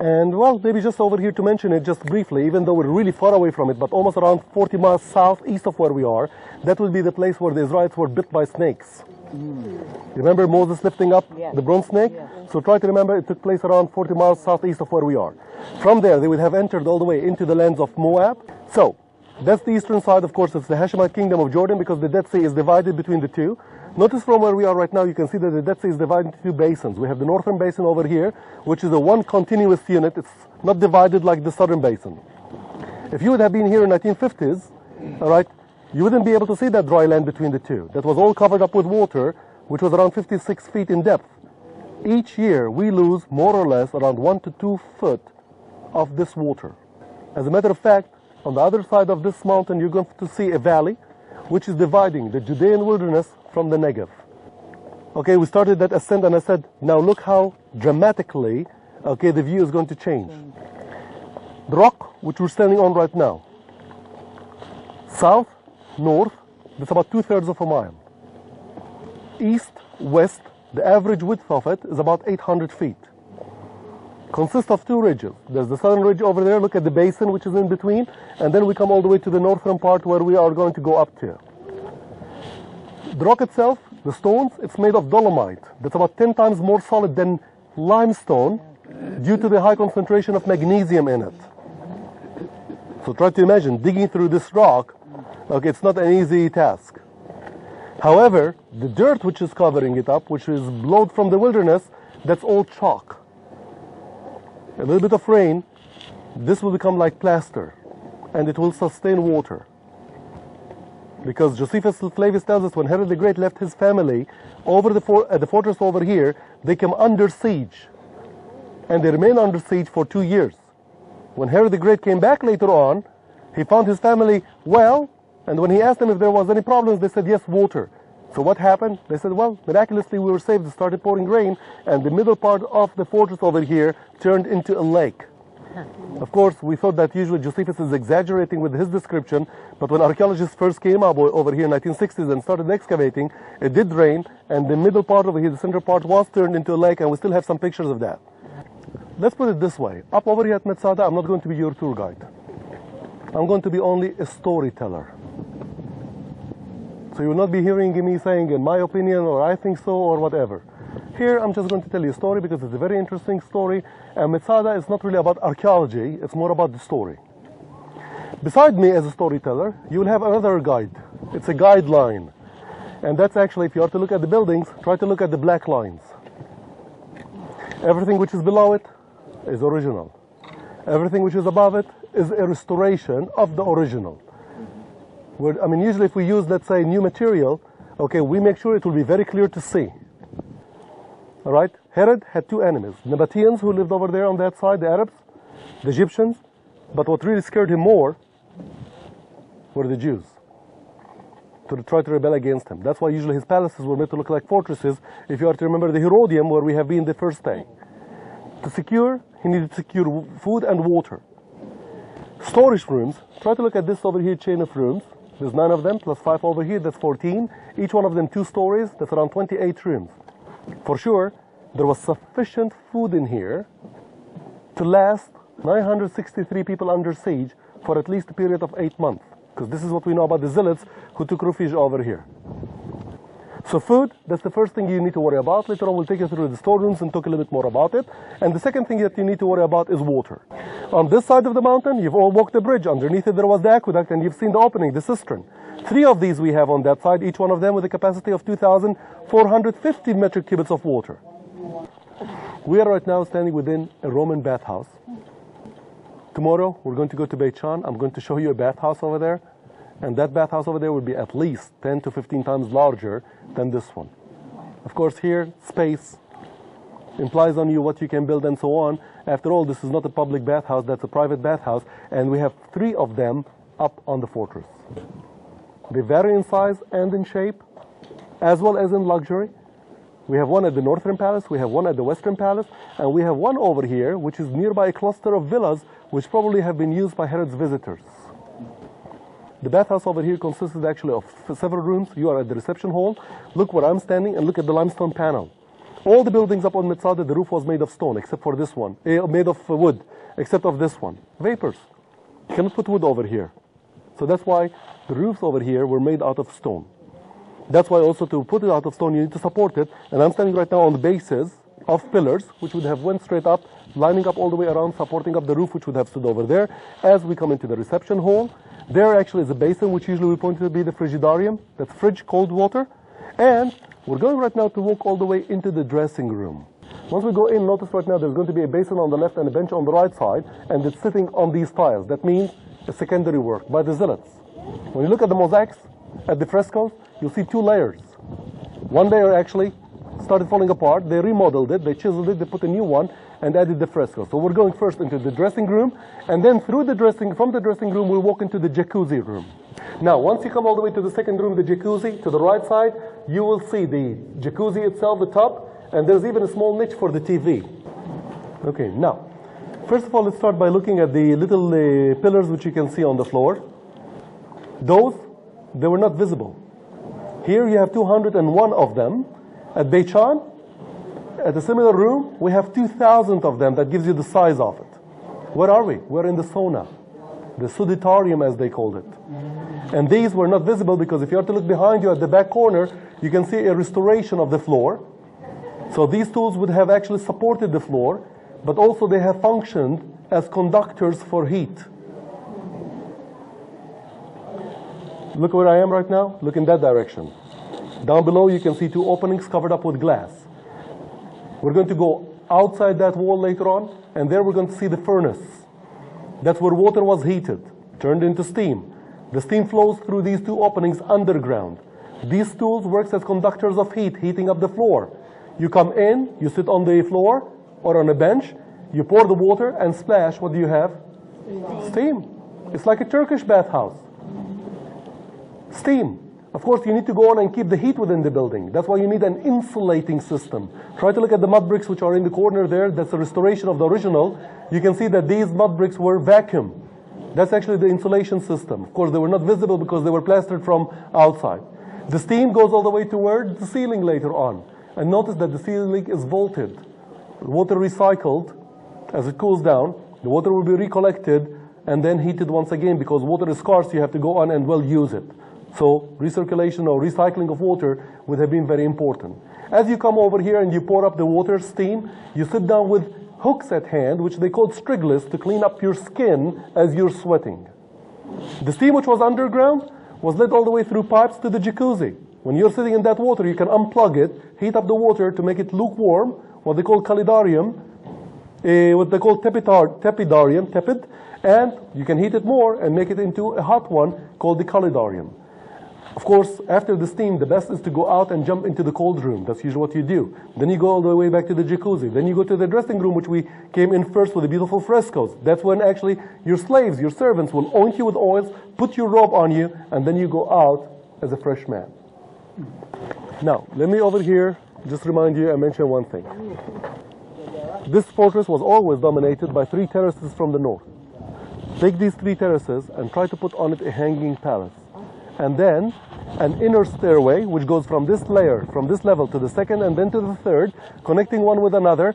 And well, maybe just over here to mention it just briefly, even though we're really far away from it, but almost around 40 miles southeast of where we are, that will be the place where the Israelites were bit by snakes. Remember Moses lifting up the bronze snake? So try to remember it took place around 40 miles southeast of where we are. From there, they would have entered all the way into the lands of Moab. So that's the eastern side. Of course, it's the Hashemite kingdom of Jordan, because the Dead Sea is divided between the two. Notice from where we are right now, you can see that the Dead Sea is divided into two basins. We have the northern basin over here, which is a one continuous unit. It's not divided like the southern basin. If you would have been here in 1950s, all right, you wouldn't be able to see that dry land between the two. That was all covered up with water, which was around 56 feet in depth. Each year, we lose more or less around 1 to 2 foot of this water. As a matter of fact, on the other side of this mountain, you're going to see a valley, which is dividing the Judean wilderness from the Negev. Okay, we started that ascent, and I said, now look how dramatically, okay, the view is going to change. The rock, which we're standing on right now, south, north, that's about 2/3 of a mile. East, west, the average width of it is about 800 feet. Consists of two ridges. There's the southern ridge over there, look at the basin which is in between, and then we come all the way to the northern part where we are going to go up to. The rock itself, the stones, it's made of dolomite. That's about 10 times more solid than limestone due to the high concentration of magnesium in it. So try to imagine digging through this rock. Okay, it's not an easy task. However, the dirt which is covering it up, which is blowed from the wilderness, that's all chalk. A little bit of rain, this will become like plaster, and it will sustain water. Because Josephus Flavius tells us when Herod the Great left his family over at the fortress over here, they came under siege, and they remained under siege for 2 years. When Herod the Great came back later on, he found his family well, and when he asked them if there was any problems, they said, yes, water. So what happened? They said, well, miraculously we were saved. It started pouring rain, and the middle part of the fortress over here turned into a lake. Of course, we thought that usually Josephus is exaggerating with his description, but when archaeologists first came up over here in 1960s and started excavating, it did rain, and the middle part over here, the center part, was turned into a lake, and we still have some pictures of that. Let's put it this way. Up over here at Masada, I'm not going to be your tour guide. I'm going to be only a storyteller. So you will not be hearing me saying, in my opinion, or I think so, or whatever. Here, I'm just going to tell you a story because it's a very interesting story. And Masada is not really about archaeology, it's more about the story. Beside me as a storyteller, you will have another guide. It's a guideline. And that's actually, if you are to look at the buildings, try to look at the black lines. Everything which is below it is original. Everything which is above it is a restoration of the original. I mean, usually if we use, let's say, new material, okay, we make sure it will be very clear to see. All right? Herod had two enemies. Nabateans, who lived over there on that side, the Arabs, the Egyptians. But what really scared him more were the Jews, to try to rebel against him. That's why usually his palaces were made to look like fortresses. If you are to remember the Herodium, where we have been the first day. To secure, he needed to secure food and water. Storage rooms, try to look at this over here chain of rooms. There's 9 of them, plus 5 over here, that's 14. Each one of them 2 stories, that's around 28 rooms. For sure, there was sufficient food in here to last 963 people under siege for at least a period of 8 months. Because this is what we know about the zealots who took refuge over here. So food, that's the first thing you need to worry about. Later on, we'll take you through the storerooms and talk a little bit more about it. And the second thing that you need to worry about is water. On this side of the mountain, you've all walked the bridge. Underneath it, there was the aqueduct, and you've seen the opening, the cistern. 3 of these we have on that side, each one of them with a capacity of 2,450 metric cubits of water. We are right now standing within a Roman bathhouse. Tomorrow, we're going to go to Beit Shan. I'm going to show you a bathhouse over there. And that bathhouse over there will be at least 10 to 15 times larger than this one. Of course, here, space implies on you what you can build and so on. After all, this is not a public bathhouse, that's a private bathhouse, and we have 3 of them up on the fortress. They vary in size and in shape, as well as in luxury. We have one at the Northern Palace, we have one at the Western Palace, and we have one over here, which is nearby a cluster of villas, which probably have been used by Herod's visitors. The bathhouse over here consists actually of several rooms. You are at the reception hall. Look where I'm standing and look at the limestone panel. All the buildings up on Masada, the roof was made of stone, except for this one, made of wood, except of this one. Vapors. You cannot put wood over here. So that's why the roofs over here were made out of stone. That's why also to put it out of stone, you need to support it. And I'm standing right now on the bases of pillars, which would have went straight up, lining up all the way around, supporting up the roof, which would have stood over there. As we come into the reception hall, there actually is a basin, which usually we point to be the frigidarium. That's fridge, cold water. And we're going right now to walk all the way into the dressing room. Once we go in, notice right now there's going to be a basin on the left and a bench on the right side, and it's sitting on these tiles. That means a secondary work by the zealots. When you look at the mosaics, at the frescoes, you'll see two layers. One layer actually started falling apart. They remodeled it, they chiseled it, they put a new one, and added the fresco. So we're going first into the dressing room, and then from the dressing room, we'll walk into the jacuzzi room. Now, once you come all the way to the second room, the jacuzzi, to the right side, you will see the jacuzzi itself, the tub, and there's even a small niche for the TV. Okay, now, first of all, let's start by looking at the little pillars which you can see on the floor. Those, they were not visible. Here you have 201 of them. At Beichan, at a similar room, we have 2,000 of them. That gives you the size of it. Where are we? We're in the sauna, the suditarium as they called it. And these were not visible because if you are to look behind you at the back corner, you can see a restoration of the floor. So these tools would have actually supported the floor, but also they have functioned as conductors for heat. Look where I am right now. Look in that direction. Down below you can see two openings covered up with glass. We're going to go outside that wall later on, and there we're going to see the furnace. That's where water was heated, turned into steam. The steam flows through these two openings underground. These tools work as conductors of heat, heating up the floor. You come in, you sit on the floor or on a bench, you pour the water and splash. What do you have? Steam. It's like a Turkish bathhouse. Steam. Of course, you need to go on and keep the heat within the building. That's why you need an insulating system. Try to look at the mud bricks which are in the corner there. That's a restoration of the original. You can see that these mud bricks were vacuum. That's actually the insulation system. Of course, they were not visible because they were plastered from outside. The steam goes all the way toward the ceiling later on. And notice that the ceiling is vaulted. Water recycled. As it cools down, the water will be recollected and then heated once again. Because water is scarce, you have to go on and well use it. So recirculation or recycling of water would have been very important. As you come over here and you pour up the water, steam, you sit down with hooks at hand, which they called strigless, to clean up your skin as you're sweating. The steam which was underground was led all the way through pipes to the jacuzzi. When you're sitting in that water, you can unplug it, heat up the water to make it lukewarm, what they call calidarium, what they call tepidarium, tepid, and you can heat it more and make it into a hot one called the calidarium. Of course, after the steam, the best is to go out and jump into the cold room. That's usually what you do. Then you go all the way back to the jacuzzi. Then you go to the dressing room, which we came in first with the beautiful frescoes. That's when actually your slaves, your servants, will oint you with oils, put your robe on you, and then you go out as a fresh man. Now, let me over here just remind you and mention one thing. This fortress was always dominated by 3 terraces from the north. Take these 3 terraces and try to put on it a hanging palace. And then an inner stairway which goes from this layer, from this level to the second and then to the third, connecting one with another.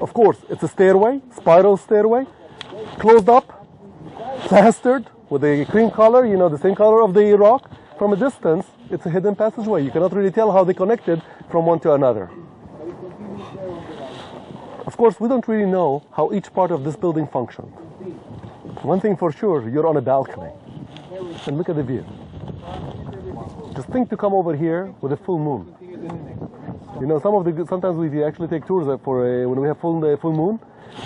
Of course, it's a stairway, spiral stairway, closed up, plastered with a cream color, you know, the same color of the rock. From a distance, it's a hidden passageway. You cannot really tell how they connected from one to another. Of course, we don't really know how each part of this building functioned. One thing for sure, you're on a balcony. And look at the view. Just think to come over here with a full moon. You know, sometimes we actually take tours when we have full moon,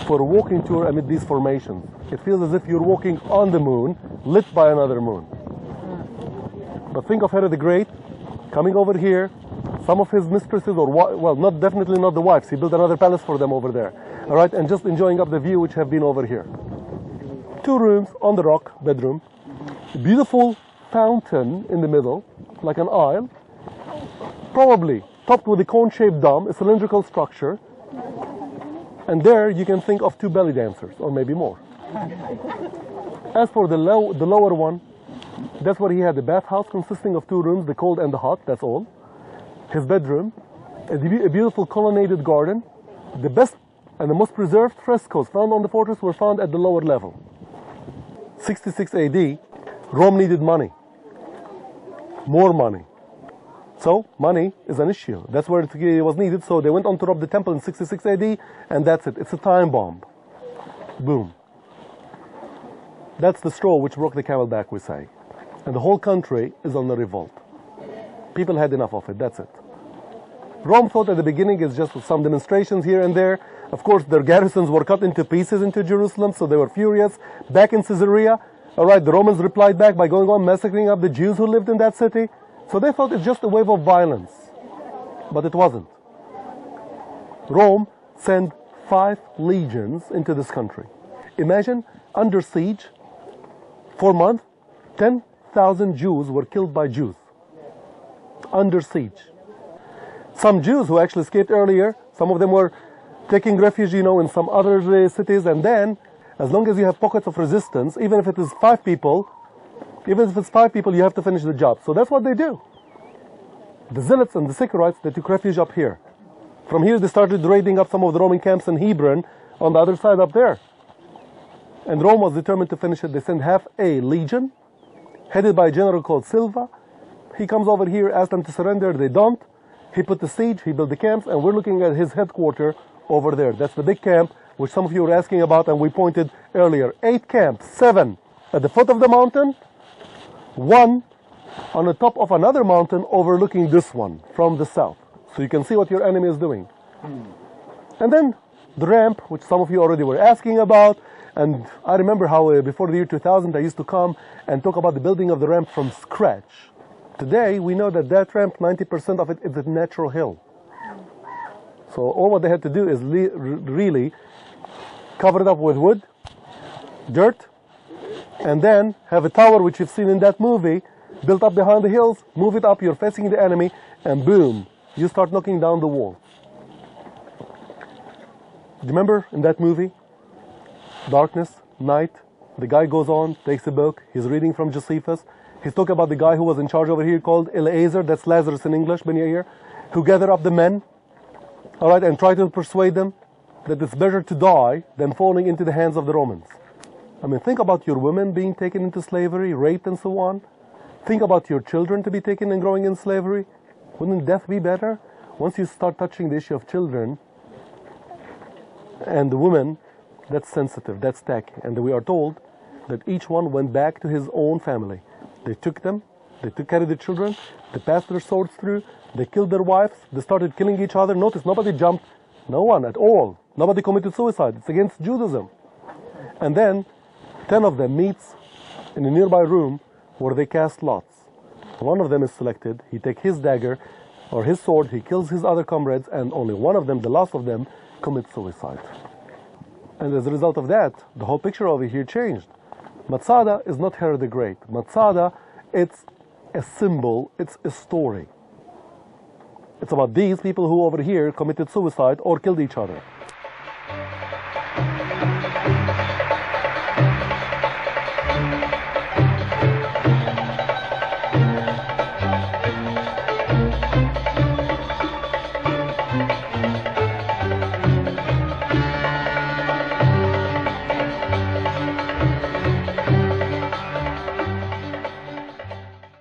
for a walking tour amid these formations. It feels as if you're walking on the moon, lit by another moon. But think of Herod the Great coming over here. Some of his mistresses, definitely not the wives. He built another palace for them over there. All right, and just enjoying up the view which have been over here. 2 rooms on the rock, bedroom. A beautiful fountain in the middle, like an aisle, probably topped with a cone-shaped dome, a cylindrical structure, and there you can think of 2 belly dancers, or maybe more. As for the lower one, that's where he had the bathhouse consisting of 2 rooms, the cold and the hot, that's all. His bedroom, a beautiful colonnaded garden. The best and the most preserved frescoes found on the fortress were found at the lower level. 66 AD, Rome needed money. More money. So, money is an issue. That's where it was needed, so they went on to rob the temple in 66 AD, and that's it. It's a time bomb. Boom. That's the straw which broke the camel back, we say. And the whole country is on the revolt. People had enough of it, that's it. Rome thought at the beginning it's just some demonstrations here and there. Of course, their garrisons were cut into pieces into Jerusalem, so they were furious. Back in Caesarea, all right, the Romans replied back by going on massacring up the Jews who lived in that city. So they thought it's just a wave of violence. But it wasn't. Rome sent 5 legions into this country. Imagine, under siege, for a month, 10,000 Jews were killed by Jews. Under siege. Some Jews who actually escaped earlier, some of them were taking refuge, in some other cities, and then, as long as you have pockets of resistance, even if it is 5 people, you have to finish the job. So that's what they do. The zealots and the Sycharites, they took refuge up here. From here they started raiding up some of the Roman camps in Hebron, on the other side up there. And Rome was determined to finish it. They sent half a legion, headed by a general called Silva. He comes over here, asks them to surrender, they don't. He put the siege, he built the camps, and we're looking at his headquarters over there. That's the big camp, which some of you were asking about, and we pointed earlier. 8 camps, 7 at the foot of the mountain, 1 on the top of another mountain overlooking this one from the south. So you can see what your enemy is doing. And then the ramp, which some of you already were asking about, and I remember how before the year 2000 I used to come and talk about the building of the ramp from scratch. Today we know that that ramp, 90% of it is a natural hill. So all what they had to do is really cover it up with wood, dirt, and then have a tower which you've seen in that movie, built up behind the hills, move it up, you're facing the enemy, and boom, you start knocking down the wall. Do you remember in that movie? Darkness, night, the guy goes on, takes a book, he's reading from Josephus. He's talking about the guy who was in charge over here called Eleazar, that's Lazarus in English, Ben Yair, who gathered up the men, all right, and tried to persuade them that it's better to die than falling into the hands of the Romans. I mean, think about your women being taken into slavery, raped and so on. Think about your children to be taken and growing in slavery. Wouldn't death be better? Once you start touching the issue of children and the women, that's sensitive, that's tacky. And we are told that each one went back to his own family. They took them, carried the children, they passed their swords through, they killed their wives, they started killing each other. Notice, nobody jumped, no one at all. Nobody committed suicide. It's against Judaism. And then 10 of them meets in a nearby room where they cast lots. One of them is selected, he takes his dagger or his sword, he kills his other comrades, and only one of them, the last of them, commits suicide. And as a result of that, the whole picture over here changed. Masada is not Herod the Great. Masada, it's a symbol, it's a story. It's about these people who over here committed suicide or killed each other.